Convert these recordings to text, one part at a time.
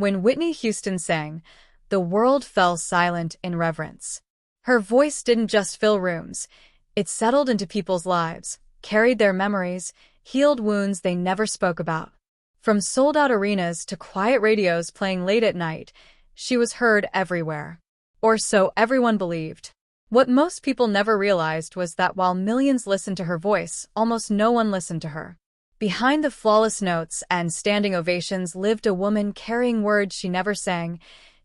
When Whitney Houston sang, the world fell silent in reverence. Her voice didn't just fill rooms, it settled into people's lives, carried their memories, healed wounds they never spoke about. From sold-out arenas to quiet radios playing late at night, she was heard everywhere. Or so everyone believed. What most people never realized was that while millions listened to her voice, almost no one listened to her. Behind the flawless notes and standing ovations lived a woman carrying words she never sang,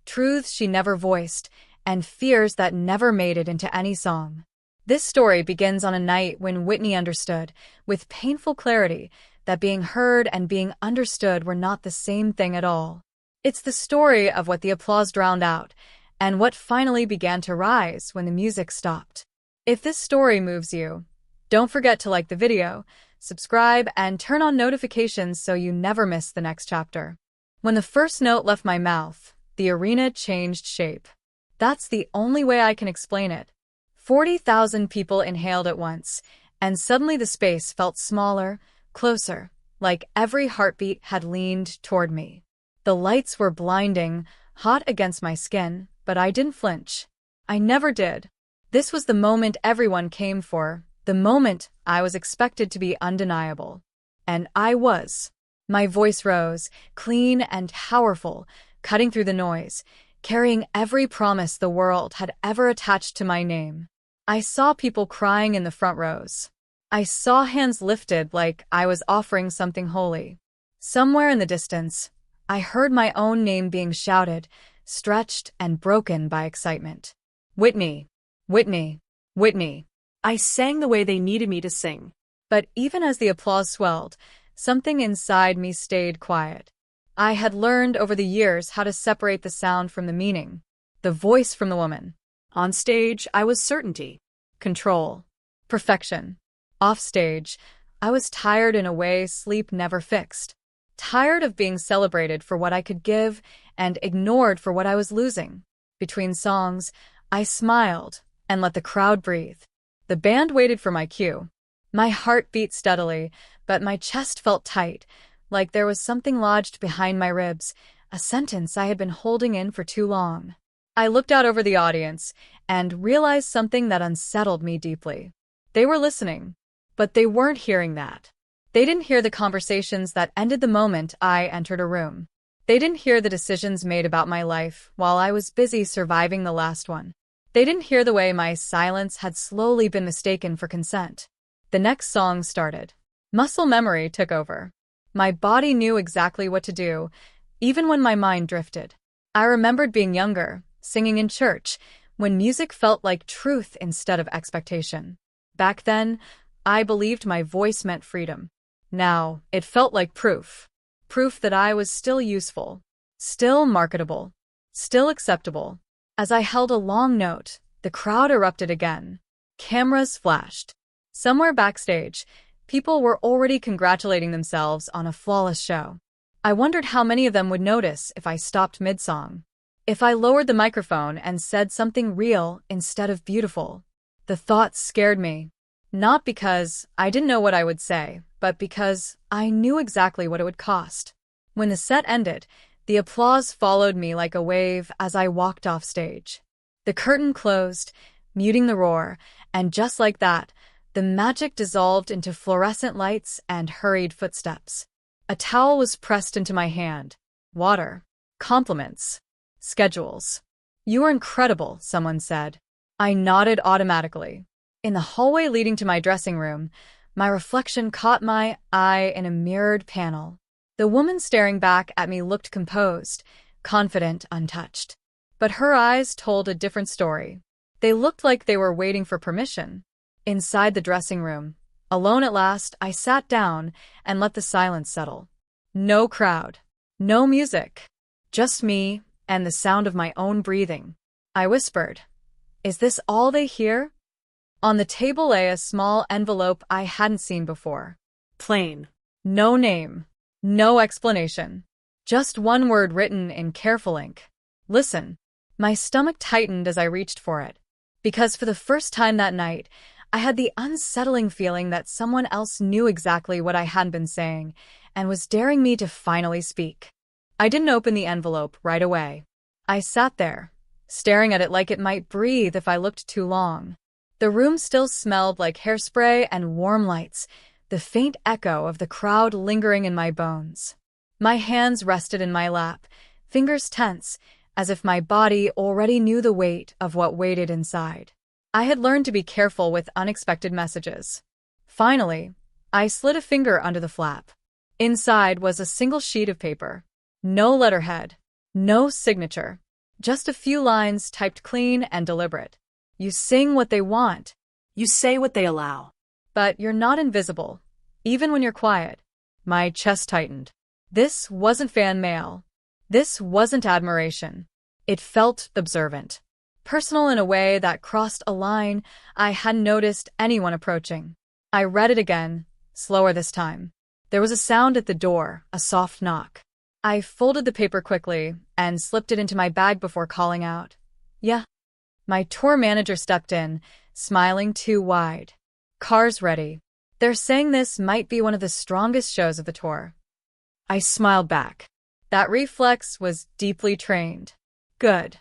truths she never voiced, and fears that never made it into any song. This story begins on a night when Whitney understood, with painful clarity, that being heard and being understood were not the same thing at all. It's the story of what the applause drowned out, and what finally began to rise when the music stopped. If this story moves you, don't forget to like the video, subscribe, and turn on notifications so you never miss the next chapter. When the first note left my mouth, the arena changed shape. That's the only way I can explain it. 40,000 people inhaled at once, and suddenly the space felt smaller, closer, like every heartbeat had leaned toward me. The lights were blinding, hot against my skin, but I didn't flinch. I never did. This was the moment everyone came for, the moment I was expected to be undeniable. And I was. My voice rose, clean and powerful, cutting through the noise, carrying every promise the world had ever attached to my name. I saw people crying in the front rows. I saw hands lifted like I was offering something holy. Somewhere in the distance, I heard my own name being shouted, stretched and broken by excitement. Whitney, Whitney, Whitney. I sang the way they needed me to sing. But even as the applause swelled, something inside me stayed quiet. I had learned over the years how to separate the sound from the meaning, the voice from the woman. On stage, I was certainty. Control. Perfection. Off stage, I was tired in a way sleep never fixed. Tired of being celebrated for what I could give and ignored for what I was losing. Between songs, I smiled and let the crowd breathe. The band waited for my cue. My heart beat steadily, but my chest felt tight, like there was something lodged behind my ribs, a sentence I had been holding in for too long. I looked out over the audience and realized something that unsettled me deeply. They were listening, but they weren't hearing that. They didn't hear the conversations that ended the moment I entered a room. They didn't hear the decisions made about my life while I was busy surviving the last one. They didn't hear the way my silence had slowly been mistaken for consent. The next song started. Muscle memory took over. My body knew exactly what to do, even when my mind drifted. I remembered being younger, singing in church, when music felt like truth instead of expectation. Back then, I believed my voice meant freedom. Now, it felt like proof. Proof that I was still useful, still marketable, still acceptable. As I held a long note, the crowd erupted again. Cameras flashed. Somewhere backstage, people were already congratulating themselves on a flawless show. I wondered how many of them would notice if I stopped mid-song. If I lowered the microphone and said something real instead of beautiful. The thought scared me. Not because I didn't know what I would say, but because I knew exactly what it would cost. When the set ended, the applause followed me like a wave as I walked off stage. The curtain closed, muting the roar, and just like that, the magic dissolved into fluorescent lights and hurried footsteps. A towel was pressed into my hand. Water. Compliments. Schedules. "You are incredible," someone said. I nodded automatically. In the hallway leading to my dressing room, my reflection caught my eye in a mirrored panel. The woman staring back at me looked composed, confident, untouched. But her eyes told a different story. They looked like they were waiting for permission. Inside the dressing room, alone at last, I sat down and let the silence settle. No crowd. No music. Just me and the sound of my own breathing. I whispered, "Is this all they hear?" On the table lay a small envelope I hadn't seen before. Plain. No name. No explanation. Just one word written in careful ink. Listen. My stomach tightened as I reached for it. Because for the first time that night, I had the unsettling feeling that someone else knew exactly what I hadn't been saying and was daring me to finally speak. I didn't open the envelope right away. I sat there, staring at it like it might breathe if I looked too long. The room still smelled like hairspray and warm lights, the faint echo of the crowd lingering in my bones. My hands rested in my lap, fingers tense, as if my body already knew the weight of what waited inside. I had learned to be careful with unexpected messages. Finally, I slid a finger under the flap. Inside was a single sheet of paper. No letterhead, no signature, just a few lines typed clean and deliberate. You sing what they want, You say what they allow. but you're not invisible, even when you're quiet. My chest tightened. This wasn't fan mail. This wasn't admiration. It felt observant. Personal in a way that crossed a line I hadn't noticed anyone approaching. I read it again, slower this time. There was a sound at the door, a soft knock. I folded the paper quickly and slipped it into my bag before calling out. Yeah. My tour manager stepped in, smiling too wide. Car's ready. They're saying this might be one of the strongest shows of the tour. I smiled back. That reflex was deeply trained. Good.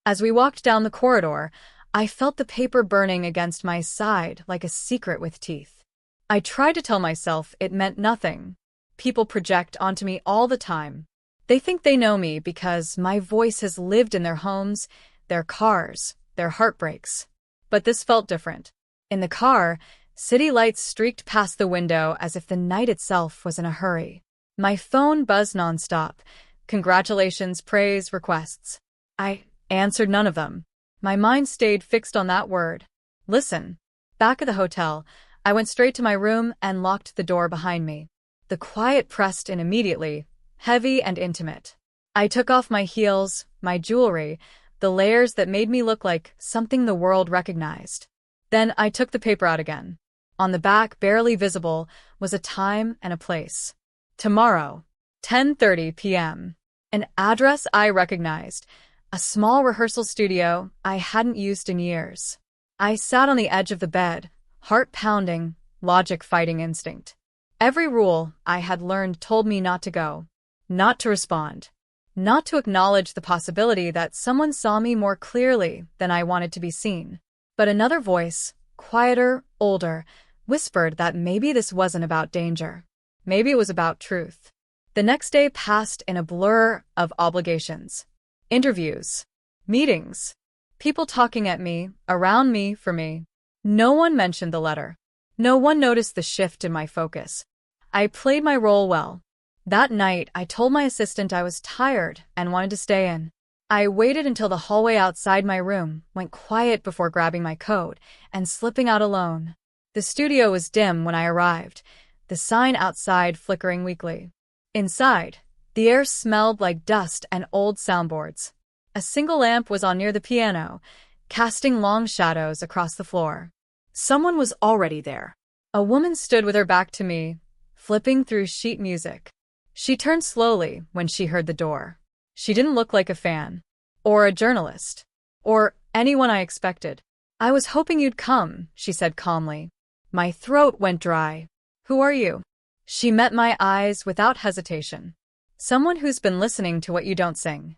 As we walked down the corridor, I felt the paper burning against my side like a secret with teeth. I tried to tell myself it meant nothing. People project onto me all the time. They think they know me because my voice has lived in their homes, their cars, their heartbreaks. But this felt different. In the car, city lights streaked past the window as if the night itself was in a hurry. My phone buzzed nonstop. Congratulations, praise, requests. I answered none of them. My mind stayed fixed on that word. Listen. Back at the hotel, I went straight to my room and locked the door behind me. The quiet pressed in immediately, heavy and intimate. I took off my heels, my jewelry, the layers that made me look like something the world recognized. Then I took the paper out again. On the back, barely visible, was a time and a place. Tomorrow, 10:30 p.m. An address I recognized, a small rehearsal studio I hadn't used in years. I sat on the edge of the bed, heart pounding, logic fighting instinct. Every rule I had learned told me not to go, not to respond, not to acknowledge the possibility that someone saw me more clearly than I wanted to be seen. But another voice, quieter, older, whispered that maybe this wasn't about danger. Maybe it was about truth. The next day passed in a blur of obligations. Interviews, meetings, people talking at me, around me, for me. No one mentioned the letter. No one noticed the shift in my focus. I played my role well. That night, I told my assistant I was tired and wanted to stay in. I waited until the hallway outside my room went quiet before grabbing my coat and slipping out alone. The studio was dim when I arrived, the sign outside flickering weakly. Inside, the air smelled like dust and old soundboards. A single lamp was on near the piano, casting long shadows across the floor. Someone was already there. A woman stood with her back to me, flipping through sheet music. She turned slowly when she heard the door. She didn't look like a fan, or a journalist, or anyone I expected. I was hoping you'd come, she said calmly. My throat went dry. Who are you? She met my eyes without hesitation. Someone who's been listening to what you don't sing.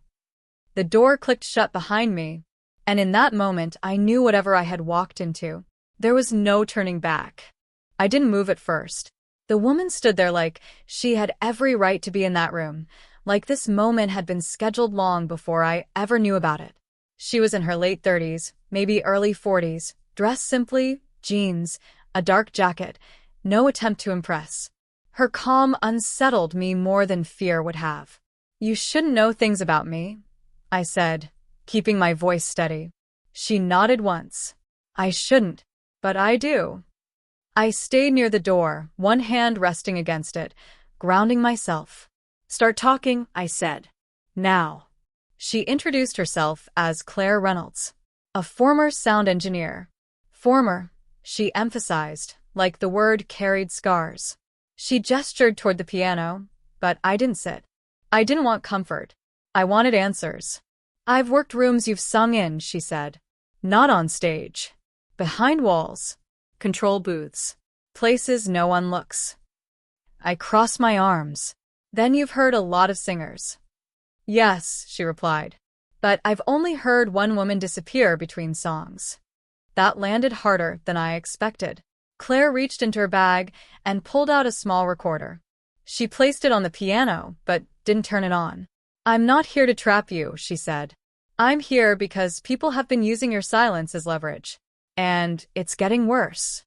The door clicked shut behind me, and in that moment I knew whatever I had walked into. There was no turning back. I didn't move at first. The woman stood there like she had every right to be in that room, like this moment had been scheduled long before I ever knew about it. She was in her late 30s, maybe early 40s, dressed simply, jeans, a dark jacket, no attempt to impress. Her calm unsettled me more than fear would have. You shouldn't know things about me, I said, keeping my voice steady. She nodded once. I shouldn't, but I do. I stayed near the door, one hand resting against it, grounding myself. Start talking, I said. Now. She introduced herself as Claire Reynolds, a former sound engineer. Former, she emphasized, like the word carried scars. She gestured toward the piano, but I didn't sit. I didn't want comfort. I wanted answers. I've worked rooms you've sung in, she said. Not on stage. Behind walls. Control booths. Places no one looks. I crossed my arms. Then you've heard a lot of singers. Yes, she replied. But I've only heard one woman disappear between songs. That landed harder than I expected. Claire reached into her bag and pulled out a small recorder. She placed it on the piano, but didn't turn it on. I'm not here to trap you, she said. I'm here because people have been using your silence as leverage. And it's getting worse.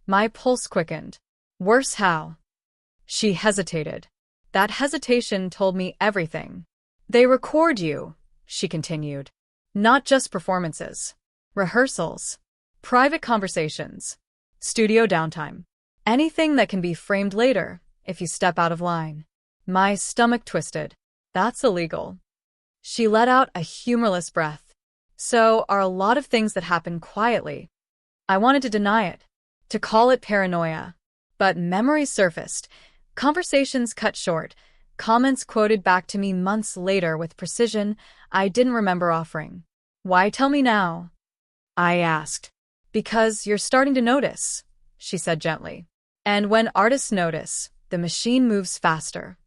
My pulse quickened. Worse how? She hesitated. That hesitation told me everything. They record you, she continued. Not just performances. Rehearsals. Private conversations. Studio downtime. Anything that can be framed later if you step out of line. My stomach twisted. That's illegal. She let out a humorless breath. So are a lot of things that happen quietly. I wanted to deny it, to call it paranoia. But memories surfaced, conversations cut short, comments quoted back to me months later with precision I didn't remember offering. Why tell me now? I asked. Because you're starting to notice, she said gently. And when artists notice, the machine moves faster.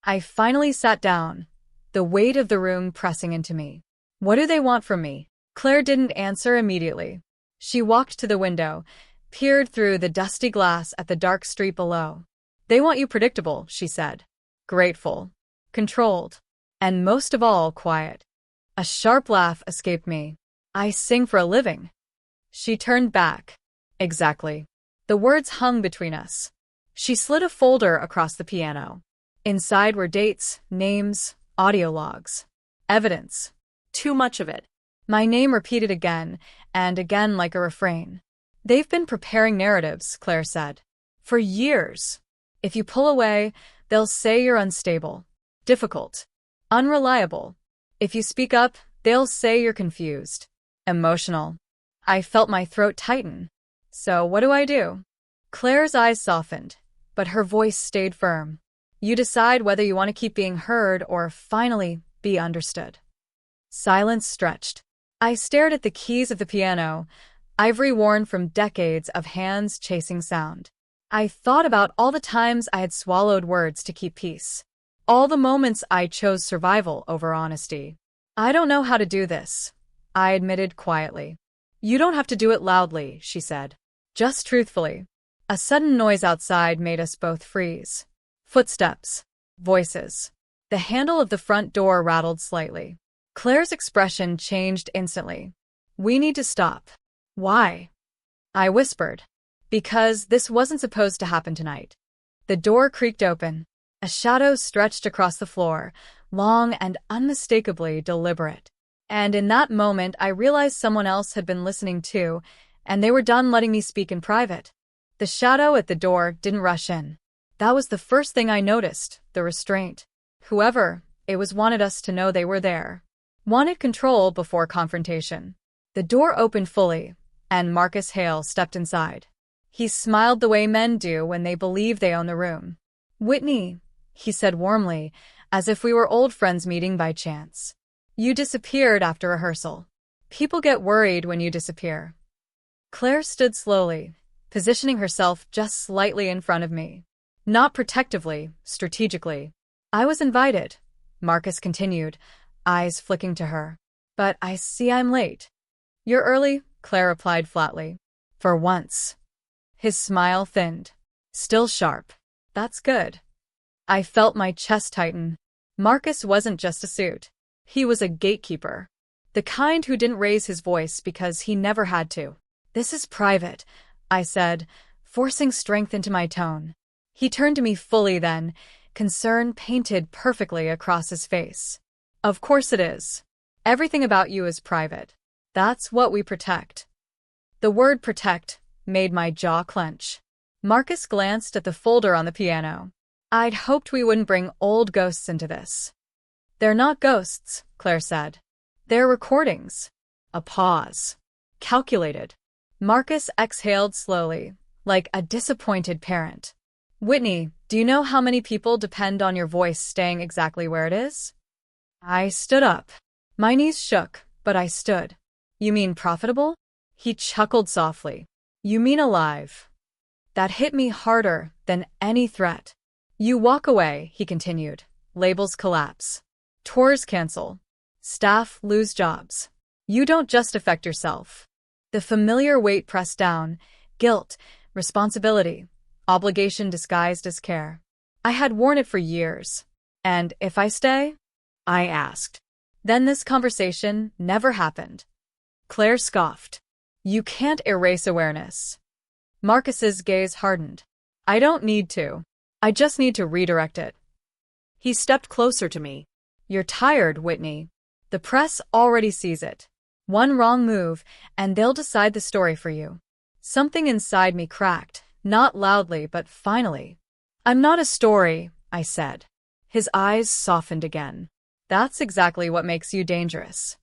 I finally sat down, the weight of the room pressing into me. What do they want from me? Claire didn't answer immediately. She walked to the window, peered through the dusty glass at the dark street below. They want you predictable, she said. Grateful. Controlled. And most of all, quiet. A sharp laugh escaped me. I sing for a living. She turned back. Exactly. The words hung between us. She slid a folder across the piano. Inside were dates, names, audio logs. Evidence. Too much of it. My name repeated again, and again like a refrain. They've been preparing narratives, Claire said. For years. If you pull away, they'll say you're unstable, difficult, unreliable. If you speak up, they'll say you're confused, emotional. I felt my throat tighten. So what do? Claire's eyes softened, but her voice stayed firm. You decide whether you want to keep being heard or finally be understood. Silence stretched. I stared at the keys of the piano, ivory worn from decades of hands chasing sound. I thought about all the times I had swallowed words to keep peace. All the moments I chose survival over honesty. I don't know how to do this, I admitted quietly. You don't have to do it loudly, she said. Just truthfully. A sudden noise outside made us both freeze. Footsteps. Voices. The handle of the front door rattled slightly. Claire's expression changed instantly. We need to stop. Why? I whispered. Because this wasn't supposed to happen tonight. The door creaked open. A shadow stretched across the floor, long and unmistakably deliberate. And in that moment, I realized someone else had been listening too, and they were done letting me speak in private. The shadow at the door didn't rush in. That was the first thing I noticed, the restraint. Whoever it was wanted us to know they were there. Wanted control before confrontation. The door opened fully, and Marcus Hale stepped inside. He smiled the way men do when they believe they own the room. Whitney, he said warmly, as if we were old friends meeting by chance. You disappeared after rehearsal. People get worried when you disappear. Claire stood slowly, positioning herself just slightly in front of me. Not protectively, strategically. I was invited, Marcus continued, eyes flicking to her. But I see I'm late. You're early, Claire replied flatly. For once. His smile thinned. Still sharp. That's good. I felt my chest tighten. Marcus wasn't just a suit. He was a gatekeeper. The kind who didn't raise his voice because he never had to. This is private, I said, forcing strength into my tone. He turned to me fully then, concern painted perfectly across his face. Of course it is. Everything about you is private. That's what we protect. The word protect made my jaw clench. Marcus glanced at the folder on the piano. I'd hoped we wouldn't bring old ghosts into this. They're not ghosts, Claire said. They're recordings. A pause. Calculated. Marcus exhaled slowly, like a disappointed parent. Whitney, do you know how many people depend on your voice staying exactly where it is? I stood up. My knees shook, but I stood. You mean profitable? He chuckled softly. You mean alive. That hit me harder than any threat. You walk away, he continued. Labels collapse. Tours cancel. Staff lose jobs. You don't just affect yourself. The familiar weight pressed down, guilt, responsibility, obligation disguised as care. I had worn it for years. And if I stay? I asked. Then this conversation never happened. Claire scoffed. You can't erase awareness. Marcus's gaze hardened. I don't need to. I just need to redirect it. He stepped closer to me. You're tired, Whitney. The press already sees it. One wrong move, and they'll decide the story for you. Something inside me cracked, not loudly, but finally. I'm not a story, I said. His eyes softened again. That's exactly what makes you dangerous.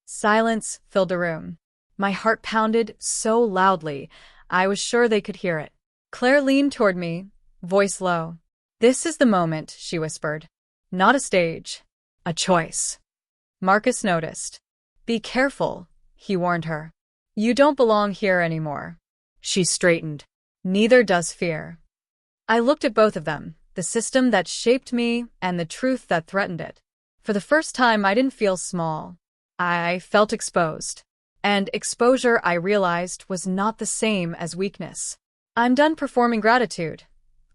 Silence filled the room. My heart pounded so loudly, I was sure they could hear it. Claire leaned toward me, voice low. This is the moment, she whispered. Not a stage. A choice. Marcus noticed. Be careful, he warned her. You don't belong here anymore. She straightened. Neither does fear. I looked at both of them, the system that shaped me and the truth that threatened it. For the first time, I didn't feel small. I felt exposed. And exposure, I realized, was not the same as weakness. I'm done performing gratitude,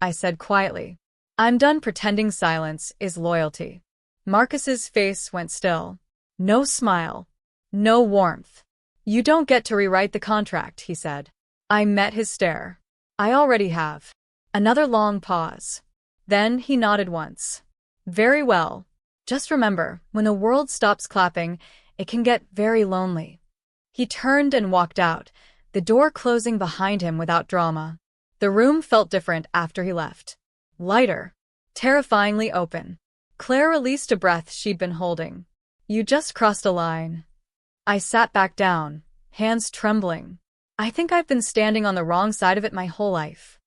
I said quietly. I'm done pretending silence is loyalty. Marcus's face went still. No smile. No warmth. You don't get to rewrite the contract, he said. I met his stare. I already have. Another long pause. Then he nodded once. Very well. Just remember, when the world stops clapping, it can get very lonely. He turned and walked out, the door closing behind him without drama. The room felt different after he left. Lighter. Terrifyingly open. Claire released a breath she'd been holding. You just crossed a line. I sat back down, hands trembling. I think I've been standing on the wrong side of it my whole life.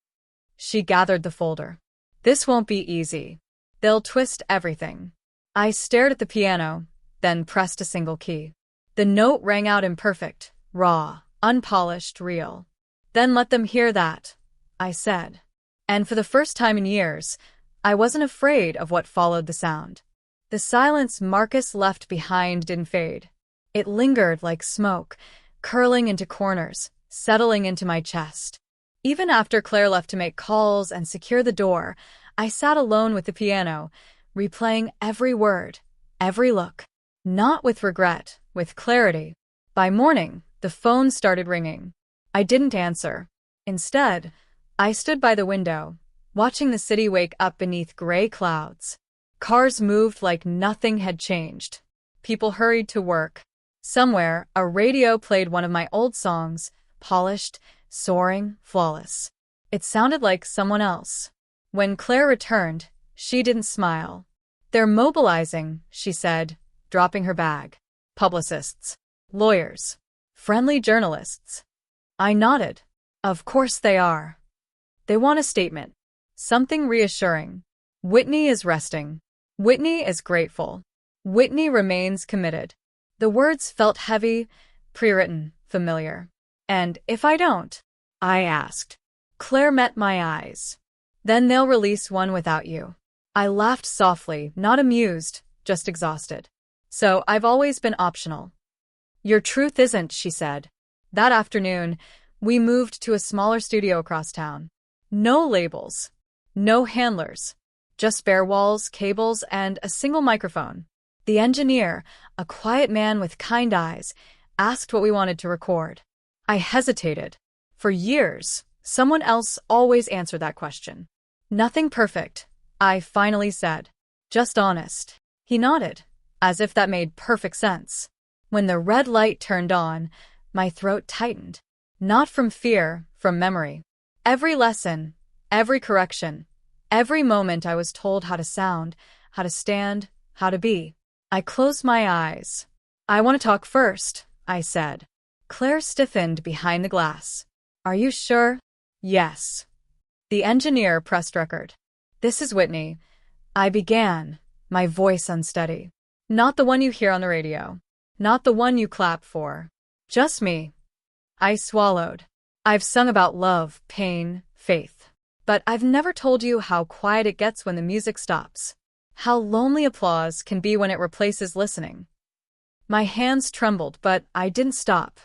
She gathered the folder. This won't be easy. They'll twist everything. I stared at the piano, then pressed a single key. The note rang out imperfect, raw, unpolished, real. Then let them hear that, I said. And for the first time in years, I wasn't afraid of what followed the sound. The silence Marcus left behind didn't fade. It lingered like smoke, curling into corners, settling into my chest. Even after Claire left to make calls and secure the door, I sat alone with the piano, replaying every word, every look. Not with regret, with clarity. By morning, the phone started ringing. I didn't answer. Instead, I stood by the window, watching the city wake up beneath gray clouds. Cars moved like nothing had changed. People hurried to work. Somewhere, a radio played one of my old songs, polished, soaring, flawless. It sounded like someone else. When Claire returned, she didn't smile. They're mobilizing, she said, dropping her bag. Publicists. Lawyers. Friendly journalists. I nodded. Of course they are. They want a statement. Something reassuring. Whitney is resting. Whitney is grateful. Whitney remains committed. The words felt heavy, pre-written, familiar. And if I don't? I asked. Claire met my eyes. Then they'll release one without you. I laughed softly, not amused, just exhausted. So I've always been optional. Your truth isn't, she said. That afternoon, we moved to a smaller studio across town. No labels. No handlers. Just bare walls, cables, and a single microphone. The engineer, a quiet man with kind eyes, asked what we wanted to record. I hesitated. For years, someone else always answered that question. Nothing perfect, I finally said. Just honest. He nodded, as if that made perfect sense. When the red light turned on, my throat tightened. Not from fear, from memory. Every lesson, every correction, every moment I was told how to sound, how to stand, how to be. I closed my eyes. I want to talk first, I said. Claire stiffened behind the glass. Are you sure? Yes. The engineer pressed record. This is Whitney. I began, my voice unsteady. Not the one you hear on the radio. Not the one you clap for. Just me. I swallowed. I've sung about love, pain, faith. But I've never told you how quiet it gets when the music stops. How lonely applause can be when it replaces listening. My hands trembled, but I didn't stop.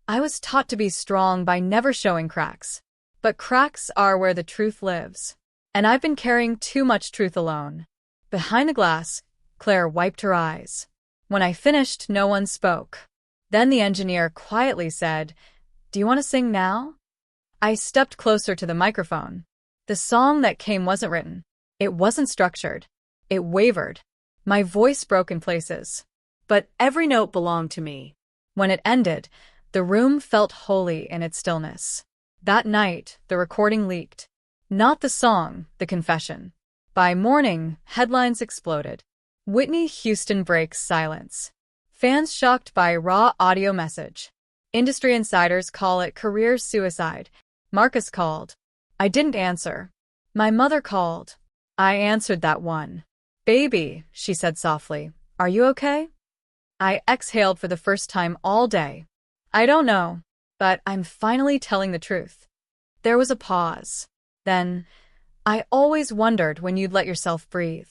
I was taught to be strong by never showing cracks. But cracks are where the truth lives. And I've been carrying too much truth alone. Behind the glass, Claire wiped her eyes. When I finished, no one spoke. Then the engineer quietly said, "Do you want to sing now?" I stepped closer to the microphone. The song that came wasn't written. It wasn't structured. It wavered. My voice broke in places. But every note belonged to me. When it ended, the room felt holy in its stillness. That night, the recording leaked. Not the song, the confession. By morning, headlines exploded. Whitney Houston breaks silence. Fans shocked by raw audio message. Industry insiders call it career suicide. Marcus called. I didn't answer. My mother called. I answered that one. "Baby," she said softly, "are you okay?" I exhaled for the first time all day. I don't know, but I'm finally telling the truth. There was a pause. Then, "I always wondered when you'd let yourself breathe."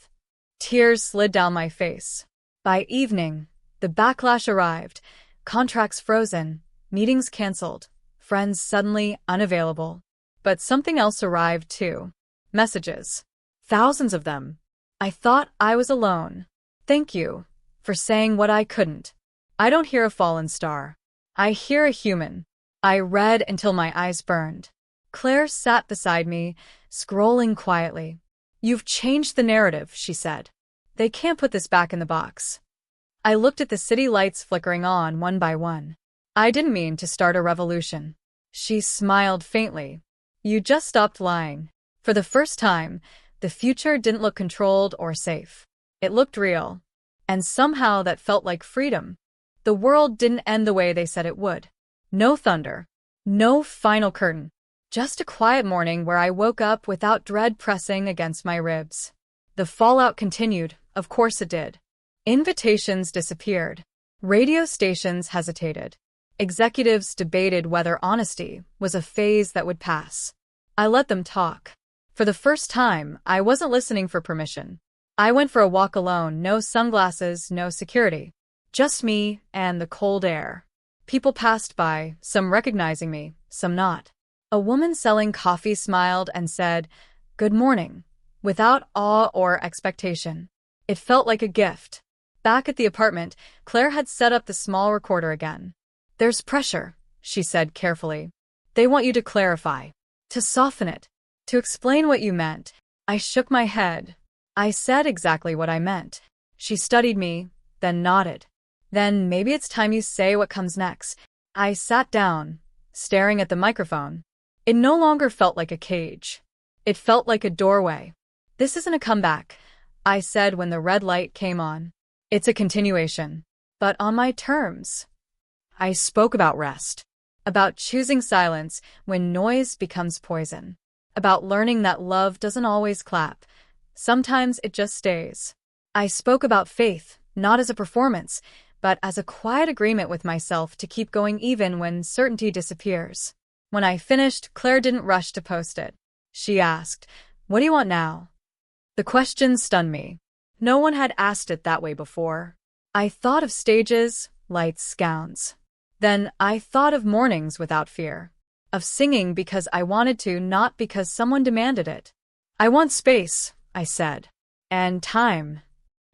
Tears slid down my face. By evening, the backlash arrived. Contracts frozen, meetings canceled, friends suddenly unavailable. But something else arrived too. Messages. Thousands of them. I thought I was alone. "Thank you for saying what I couldn't. I don't hear a fallen star. I hear a human." I read until my eyes burned. Claire sat beside me, scrolling quietly. "You've changed the narrative," she said. "They can't put this back in the box." I looked at the city lights flickering on one by one. "I didn't mean to start a revolution." She smiled faintly. "You just stopped lying." For the first time, the future didn't look controlled or safe. It looked real. And somehow that felt like freedom. The world didn't end the way they said it would. No thunder. No final curtain. Just a quiet morning where I woke up without dread pressing against my ribs. The fallout continued, of course it did. Invitations disappeared. Radio stations hesitated. Executives debated whether honesty was a phase that would pass. I let them talk. For the first time, I wasn't listening for permission. I went for a walk alone, no sunglasses, no security. Just me and the cold air. People passed by, some recognizing me, some not. A woman selling coffee smiled and said, "Good morning," without awe or expectation. It felt like a gift. Back at the apartment, Claire had set up the small recorder again. "There's pressure," she said carefully. "They want you to clarify, to soften it, to explain what you meant." I shook my head. I said exactly what I meant. She studied me, then nodded. "Then maybe it's time you say what comes next." I sat down, staring at the microphone. It no longer felt like a cage. It felt like a doorway. "This isn't a comeback," I said when the red light came on. "It's a continuation. But on my terms." I spoke about rest. About choosing silence when noise becomes poison. About learning that love doesn't always clap. Sometimes it just stays. I spoke about faith, not as a performance, but as a quiet agreement with myself to keep going even when certainty disappears. When I finished, Claire didn't rush to post it. She asked, "What do you want now?" The question stunned me. No one had asked it that way before. I thought of stages, lights, gowns. Then I thought of mornings without fear. Of singing because I wanted to, not because someone demanded it. "I want space," I said. "And time."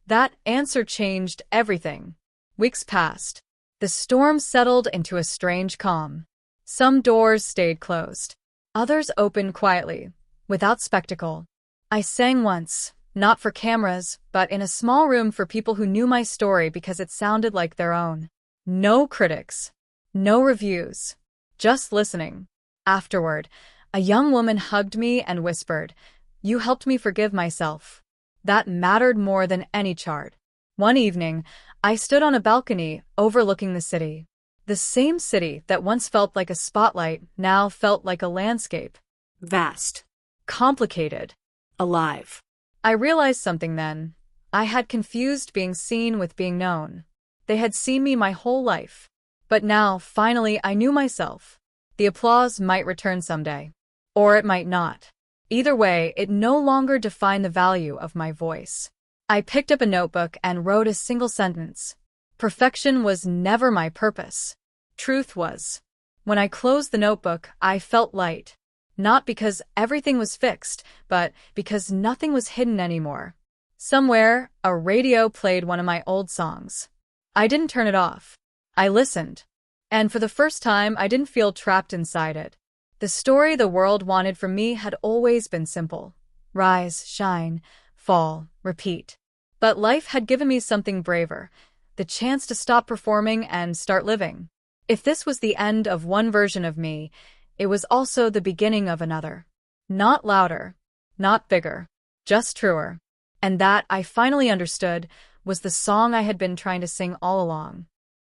That answer changed everything. Weeks passed. The storm settled into a strange calm. Some doors stayed closed. Others opened quietly, without spectacle. I sang once, not for cameras, but in a small room for people who knew my story because it sounded like their own. No critics. No reviews. Just listening. Afterward, a young woman hugged me and whispered, "You helped me forgive myself." That mattered more than any chart. One evening, I stood on a balcony overlooking the city. The same city that once felt like a spotlight now felt like a landscape. Vast. Complicated. Alive. I realized something then. I had confused being seen with being known. They had seen me my whole life. But now, finally, I knew myself. The applause might return someday. Or it might not. Either way, it no longer defined the value of my voice. I picked up a notebook and wrote a single sentence. Perfection was never my purpose. Truth was. When I closed the notebook, I felt light. Not because everything was fixed, but because nothing was hidden anymore. Somewhere, a radio played one of my old songs. I didn't turn it off. I listened. And for the first time, I didn't feel trapped inside it. The story the world wanted from me had always been simple. Rise, shine, fall, repeat. But life had given me something braver, the chance to stop performing and start living. If this was the end of one version of me, it was also the beginning of another. Not louder, not bigger, just truer. And that, I finally understood, was the song I had been trying to sing all along.